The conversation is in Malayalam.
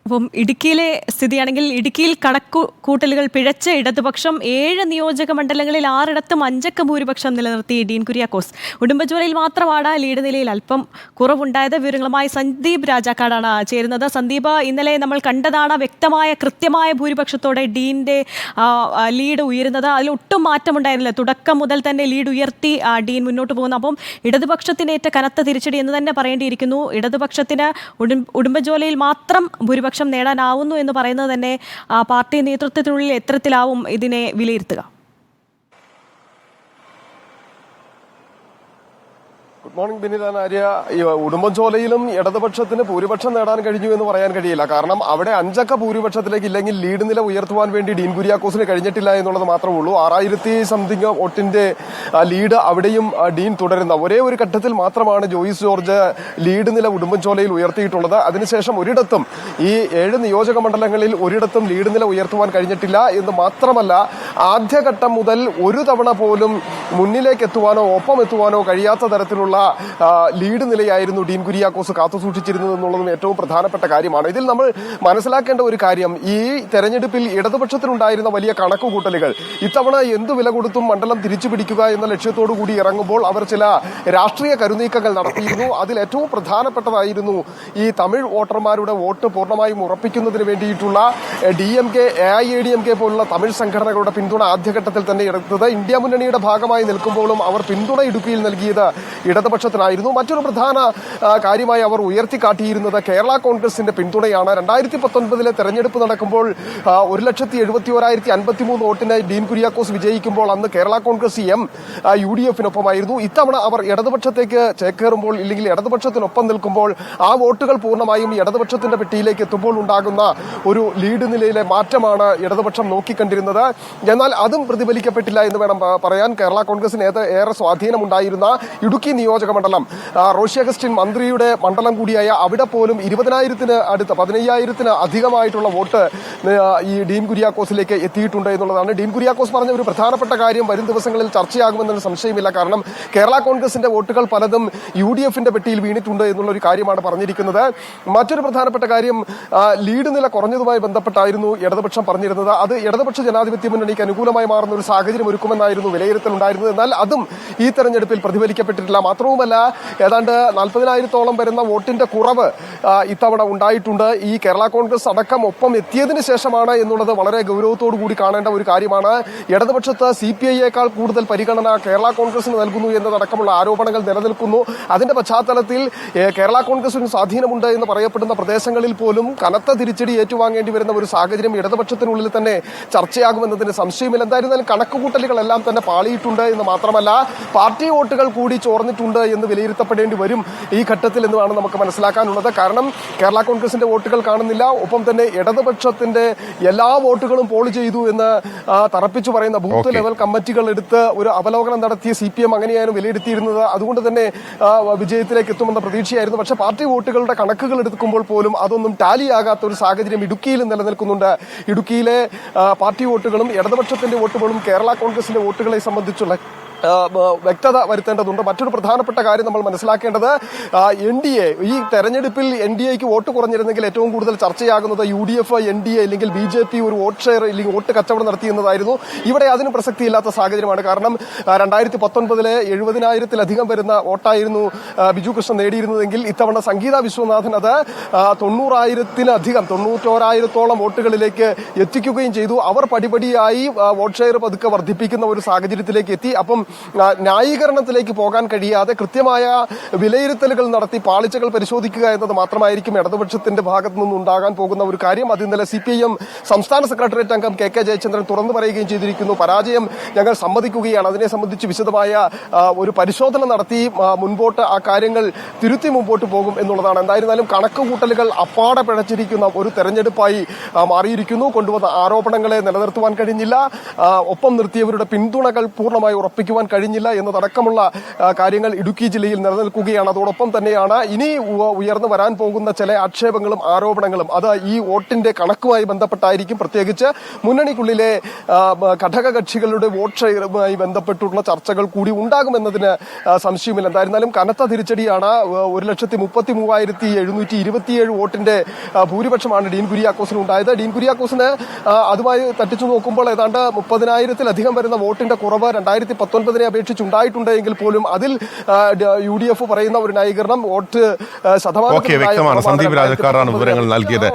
അപ്പം ഇടുക്കിയിലെ സ്ഥിതിയാണെങ്കിൽ ഇടുക്കിയിൽ കണക്കുകൂട്ടലുകൾ പിഴച്ച് ഇടതുപക്ഷം 7 നിയോജക മണ്ഡലങ്ങളിൽ 6 അഞ്ചക്ക ഭൂരിപക്ഷം നിലനിർത്തി ഡീൻ കുര്യാക്കോസ്. ഉടുമ്പൻചോലയിൽ മാത്രമാണ് ലീഡ് നിലയിൽ അല്പം കുറവുണ്ടായത്. വിവരങ്ങളുമായി സന്ദീപ് രാജാക്കാടാണ് ചേരുന്നത്. സന്ദീപ്, ഇന്നലെ നമ്മൾ കണ്ടതാണ് വ്യക്തമായ കൃത്യമായ ഭൂരിപക്ഷത്തോടെ ഡീനിന്റെ ലീഡ് ഉയരുന്നത്. അതിലൊട്ടും മാറ്റമുണ്ടായിരുന്നില്ല. തുടക്കം മുതൽ തന്നെ ലീഡ് ഉയർത്തി ഡീൻ മുന്നോട്ട് പോകുന്നു. അപ്പം ഇടതുപക്ഷത്തിനേറ്റ കനത്ത തിരിച്ചടി എന്ന് തന്നെ പറയേണ്ടിയിരിക്കുന്നു. ഇടതുപക്ഷത്തിന് ഉടുമ്പൻചോലയിൽ മാത്രം ഭൂരിപക്ഷം നേടാനാവുന്നു എന്ന് പറയുന്നത് തന്നെ പാർട്ടി നേതൃത്വത്തിനുള്ളിൽ എത്തരത്തിലാവും ഇതിനെ വിലയിരുത്തുക? Good morning Binilan Arya. ഉടുമ്പൻചോലയിലും ഇടതുപക്ഷത്തിന് ഭൂരിപക്ഷം നേടാൻ കഴിഞ്ഞു എന്ന് പറയാൻ കഴിയില്ല. കാരണം അവിടെ 5 അക്ക ഭൂരിപക്ഷത്തിലേക്ക് ഇല്ലെങ്കിൽ ലീഡ് നില ഉയർത്തുവാൻ വേണ്ടി ഡീൻ കുര്യാക്കോസിന് കഴിഞ്ഞിട്ടില്ല എന്നുള്ളത് മാത്രമേ ഉള്ളൂ. 6000 വോട്ടിന്റെ ലീഡ് അവിടെയും ഡീൻ തുടരുന്ന ഒരേ ഒരു ഘട്ടത്തിൽ മാത്രമാണ് ജോയിസ് ജോർജ് ലീഡ് നില ഉടുമ്പൻചോലയിൽ ഉയർത്തിയിട്ടുള്ളത്. അതിനുശേഷം ഒരിടത്തും ഈ 7 നിയോജക മണ്ഡലങ്ങളിൽ ഒരിടത്തും ലീഡ് നില ഉയർത്തുവാൻ കഴിഞ്ഞിട്ടില്ല എന്ന് മാത്രമല്ല, ആദ്യഘട്ടം മുതൽ ഒരു തവണ പോലും മുന്നിലേക്ക് എത്തുവാനോ ഒപ്പം എത്തുവാനോ കഴിയാത്ത തരത്തിലുള്ള ലീഡ് നിലയായിരുന്നു ഡീൻ കുര്യാക്കോസ് കാത്തുസൂക്ഷിച്ചിരുന്നത് എന്നുള്ളതും ഏറ്റവും പ്രധാനപ്പെട്ട കാര്യമാണ്. ഇതിൽ നമ്മൾ മനസ്സിലാക്കേണ്ട ഒരു കാര്യം, ഈ തെരഞ്ഞെടുപ്പിൽ ഇടതുപക്ഷത്തിനുണ്ടായിരുന്ന വലിയ കണക്കുകൂട്ടലുകൾ ഇത്തവണ എന്തു വില കൊടുത്തും മണ്ഡലം തിരിച്ചു പിടിക്കുക എന്ന ലക്ഷ്യത്തോടു കൂടി ഇറങ്ങുമ്പോൾ അവർ ചില രാഷ്ട്രീയ കരുനീക്കങ്ങൾ നടത്തിയിരുന്നു. അതിൽ ഏറ്റവും പ്രധാനപ്പെട്ടതായിരുന്നു ഈ തമിഴ് വോട്ടർമാരുടെ വോട്ട് പൂർണ്ണമായും ഉറപ്പിക്കുന്നതിന് വേണ്ടിയിട്ടുള്ള DMK, AIADMK പോലുള്ള തമിഴ് സംഘടനകളുടെ പിന്തുണ ആദ്യഘട്ടത്തിൽ തന്നെ എടുത്തത്. ഇന്ത്യ മുന്നണിയുടെ ഭാഗമായി നിൽക്കുമ്പോഴും അവർ പിന്തുണ ഇടുക്കിയിൽ നൽകിയത് ഇടതുപക്ഷത്തിനായിരുന്നു. മറ്റൊരു പ്രധാന കാര്യമായി അവർ ഉയർത്തിക്കാട്ടിയിരുന്നത് കേരള കോൺഗ്രസിന്റെ പിന്തുണയാണ്. 2019 തെരഞ്ഞെടുപ്പ് നടക്കുമ്പോൾ 1,71,053 വോട്ടിന് ഡീൻ കുര്യാക്കോസ് വിജയിക്കുമ്പോൾ അന്ന് കേരള കോൺഗ്രസ് UDF-നൊപ്പമായിരുന്നു. ഇത്തവണ അവർ ഇടതുപക്ഷത്തേക്ക് ചേക്കേറുമ്പോൾ, ഇല്ലെങ്കിൽ ഇടതുപക്ഷത്തിനൊപ്പം നിൽക്കുമ്പോൾ ആ വോട്ടുകൾ പൂർണ്ണമായും ഇടതുപക്ഷത്തിന്റെ പെട്ടിയിലേക്ക് എത്തുമ്പോൾ ഉണ്ടാകുന്ന ഒരു ലീഡ് നിലയിലെ മാറ്റമാണ് ഇടതുപക്ഷം നോക്കിക്കണ്ടിരുന്നത്. എന്നാൽ അതും പ്രതിഫലിക്കപ്പെട്ടില്ല എന്ന് വേണം പറയാൻ. കേരള കോൺഗ്രസിന് ഏറെ സ്വാധീനമുണ്ടായിരുന്ന ഇടുക്കി നിയോജക മണ്ഡലം, റോഷി അഗസ്റ്റിൻ മന്ത്രിയുടെ മണ്ഡലം കൂടിയായ അവിടെ പോലും 20,000-ന് അടുത്ത് 15,000-ന് അധികമായിട്ടുള്ള വോട്ട് ഈ ഡീൻ കുര്യാക്കോസിലേക്ക് എത്തിയിട്ടുണ്ട് എന്നുള്ളതാണ്. ഡീൻ കുര്യാക്കോസ് പറഞ്ഞ ഒരു പ്രധാനപ്പെട്ട കാര്യം വരും ദിവസങ്ങളിൽ ചർച്ചയാകുമെന്നൊരു സംശയമില്ല. കാരണം കേരള കോൺഗ്രസിന്റെ വോട്ടുകൾ പലതും UDF-ന്റെ പെട്ടിയിൽ വീണിട്ടുണ്ട് എന്നുള്ള ഒരു കാര്യമാണ് പറഞ്ഞിരിക്കുന്നത്. മറ്റൊരു പ്രധാനപ്പെട്ട കാര്യം, ലീഡ് നില കുറഞ്ഞതുമായി ബന്ധപ്പെട്ടായിരുന്നു ഇടതുപക്ഷം പറഞ്ഞിരുന്നത്. അത് ഇടതുപക്ഷ ജനാധിപത്യ മുന്നണിക്ക് അനുകൂലമായി മാറുന്ന ഒരു സാഹചര്യം ഒരുക്കുമെന്നായിരുന്നു വിലയിരുത്തലുണ്ടായിരുന്നത്. എന്നാൽ അതും ഈ തെരഞ്ഞെടുപ്പിൽ പ്രതിഫലിക്കപ്പെട്ടിട്ടില്ല. മാത്രവുമല്ല, ഏതാണ്ട് 40,000-ഓളം വരുന്ന വോട്ടിന്റെ കുറവ് ഇത്തവണ ഉണ്ടായിട്ടുണ്ട്. ഈ കേരള കോൺഗ്രസ് അടക്കം ഒപ്പം എത്തിയതിനു ശേഷമാണ് എന്നുള്ളത് വളരെ ഗൗരവത്തോടു കൂടി കാണേണ്ട ഒരു കാര്യമാണ്. ഇടതുപക്ഷത്ത് CPI-യേക്കാൾ കൂടുതൽ പരിഗണന കേരള കോൺഗ്രസിന് നൽകുന്നു എന്നതടക്കമുള്ള ആരോപണങ്ങൾ നിലനിൽക്കുന്നു. അതിന്റെ പശ്ചാത്തലത്തിൽ കേരള കോൺഗ്രസിന് സ്വാധീനമുണ്ട് എന്ന് പറയപ്പെടുന്ന പ്രദേശങ്ങളിൽ പോലും കനത്ത തിരിച്ചടി ഏറ്റുവാങ്ങേണ്ടി വരുന്ന ഒരു സാഹചര്യം ഇടതുപക്ഷത്തിനുള്ളിൽ തന്നെ ചർച്ചയാകുമെന്നതിന് സംശയമില്ല. എന്തായിരുന്നാലും കണക്കുകൂട്ടലുകളെല്ലാം തന്നെ പാളിയിട്ടുണ്ട് എന്ന് മാത്രമല്ല, പാർട്ടി വോട്ടുകൾ കൂടി ചോർന്നിട്ടുണ്ട് എന്ന് വിലയിരുത്തപ്പെടേണ്ടി വരും ഈ ഘട്ടത്തിൽ എന്നുമാണ് നമുക്ക് മനസ്സിലാക്കാനുള്ളത്. കാരണം കേരള കോൺഗ്രസിന്റെ വോട്ടുകൾ കാണുന്നില്ല, ഒപ്പം തന്നെ ഇടതുപക്ഷത്തിന്റെ എല്ലാ വോട്ടുകളും പോൾ ചെയ്തു എന്ന് തറപ്പിച്ചു പറയുന്ന ബൂത്ത് ലെവൽ കമ്മിറ്റികൾ എടുത്ത് ഒരു അവലോകനം നടത്തിയ CPM അങ്ങനെയായിരുന്നു വിലയിരുത്തിയിരുന്നത്. അതുകൊണ്ട് തന്നെ വിജയത്തിലേക്ക് എത്തുമെന്ന പ്രതീക്ഷയായിരുന്നു. പക്ഷേ പാർട്ടി വോട്ടുകളുടെ കണക്കുകൾ എടുക്കുമ്പോൾ പോലും അതൊന്നും ടാലിയാകാത്ത ഒരു സാഹചര്യം ഇടുക്കിയിൽ നിലനിൽക്കുന്നുണ്ട്. ഇടുക്കിയിലെ പാർട്ടി വോട്ടുകളും ഇടതുപക്ഷത്തിന്റെ വോട്ടുകളും കേരള കോൺഗ്രസിന്റെ വോട്ടുകളെ സംബന്ധിച്ചുള്ള വ്യക്തത വരുത്തേണ്ടതുണ്ട്. മറ്റൊരു പ്രധാനപ്പെട്ട കാര്യം നമ്മൾ മനസ്സിലാക്കേണ്ടത്, NDA ഈ തെരഞ്ഞെടുപ്പിൽ NDAക്ക് വോട്ട് കുറഞ്ഞിരുന്നെങ്കിൽ ഏറ്റവും കൂടുതൽ ചർച്ചയാകുന്നത് UDF, NDA അല്ലെങ്കിൽ BJP ഒരു വോട്ട് ഷെയർ അല്ലെങ്കിൽ വോട്ട് കച്ചവടം നടത്തിയെന്നതായിരുന്നു. ഇവിടെ അതിന് പ്രസക്തിയില്ലാത്ത സാഹചര്യമാണ്. കാരണം 2019 70,000-ലധികം വരുന്ന വോട്ടായിരുന്നു ബിജു കൃഷ്ണൻ നേടിയിരുന്നതെങ്കിൽ ഇത്തവണ സംഗീത വിശ്വനാഥൻ അത് 90,000-ലധികം 91,000-ഓളം വോട്ടുകളിലേക്ക് എത്തിക്കുകയും ചെയ്തു. അവർ പടിപടിയായി വോട്ട് ഷെയർ പതുക്കെ വർദ്ധിപ്പിക്കുന്ന ഒരു സാഹചര്യത്തിലേക്ക് എത്തി. അപ്പം ന്യായീകരണത്തിലേക്ക് പോകാൻ കഴിയാതെ കൃത്യമായ വിലയിരുത്തലുകൾ നടത്തി പാളിച്ചകൾ പരിശോധിക്കുക എന്നത് മാത്രമായിരിക്കും ഇടതുപക്ഷത്തിന്റെ ഭാഗത്തു നിന്നുണ്ടാകാൻ പോകുന്ന ഒരു കാര്യം. അത് ഇന്നലെ CPIM സംസ്ഥാന സെക്രട്ടേറിയറ്റ് അംഗം KK ജയചന്ദ്രൻ തുറന്നു പറയുകയും ചെയ്തിരിക്കുന്നു. പരാജയം ഞങ്ങൾ സമ്മതിക്കുകയാണ്, അതിനെ സംബന്ധിച്ച് വിശദമായ ഒരു പരിശോധന നടത്തി മുൻപോട്ട് ആ കാര്യങ്ങൾ തിരുത്തി മുമ്പോട്ട് പോകും എന്നുള്ളതാണ്. എന്തായിരുന്നാലും കണക്കുകൂട്ടലുകൾ അപ്പാടെ പിഴച്ചിരിക്കുന്ന ഒരു തെരഞ്ഞെടുപ്പായി മാറിയിരിക്കുന്നു. കൊണ്ടുവന്ന ആരോപണങ്ങളെ നിലനിർത്തുവാൻ കഴിഞ്ഞില്ല, ഒപ്പം നിർത്തിയവരുടെ പിന്തുണകൾ പൂർണ്ണമായി ഉറപ്പിക്കുവാൻ പിടിച്ചെടുക്കാൻ കഴിഞ്ഞില്ല എന്നതടക്കമുള്ള കാര്യങ്ങൾ ഇടുക്കി ജില്ലയിൽ നിലനിൽക്കുകയാണ്. അതോടൊപ്പം തന്നെയാണ് ഇനി ഉയർന്നു വരാൻ പോകുന്ന ചില ആക്ഷേപങ്ങളും ആരോപണങ്ങളും അത് ഈ വോട്ടിന്റെ കണക്കുമായി ബന്ധപ്പെട്ടായിരിക്കും. പ്രത്യേകിച്ച് മുന്നണിക്കുള്ളിലെ ഘടകകക്ഷികളുടെ വോട്ട് ഷെയറുമായി ബന്ധപ്പെട്ടുള്ള ചർച്ചകൾ കൂടി ഉണ്ടാകുമെന്നതിന് സംശയമില്ല. എന്തായിരുന്നാലും കനത്ത തിരിച്ചടിയാണ്. 1,33,727 വോട്ടിന്റെ ഭൂരിപക്ഷമാണ് ഡീൻ കുര്യാക്കോസിന് ഉണ്ടായത്. ഡീൻ കുര്യാക്കോസിന് അതുമായി തട്ടിച്ചു നോക്കുമ്പോൾ ഏതാണ്ട് 30,000-ലധികം വരുന്ന വോട്ടിന്റെ കുറവ് 2019 അപേക്ഷിച്ചുണ്ടായിട്ടുണ്ടെങ്കിൽ പോലും അതിൽ UDF പറയുന്ന ഒരു ന്യായീകരണം വോട്ട് ശതമാനം വ്യക്തമാണ്. സന്ദീപ് രാജക്കാരാണ് വിവരങ്ങൾ നൽകിയത്.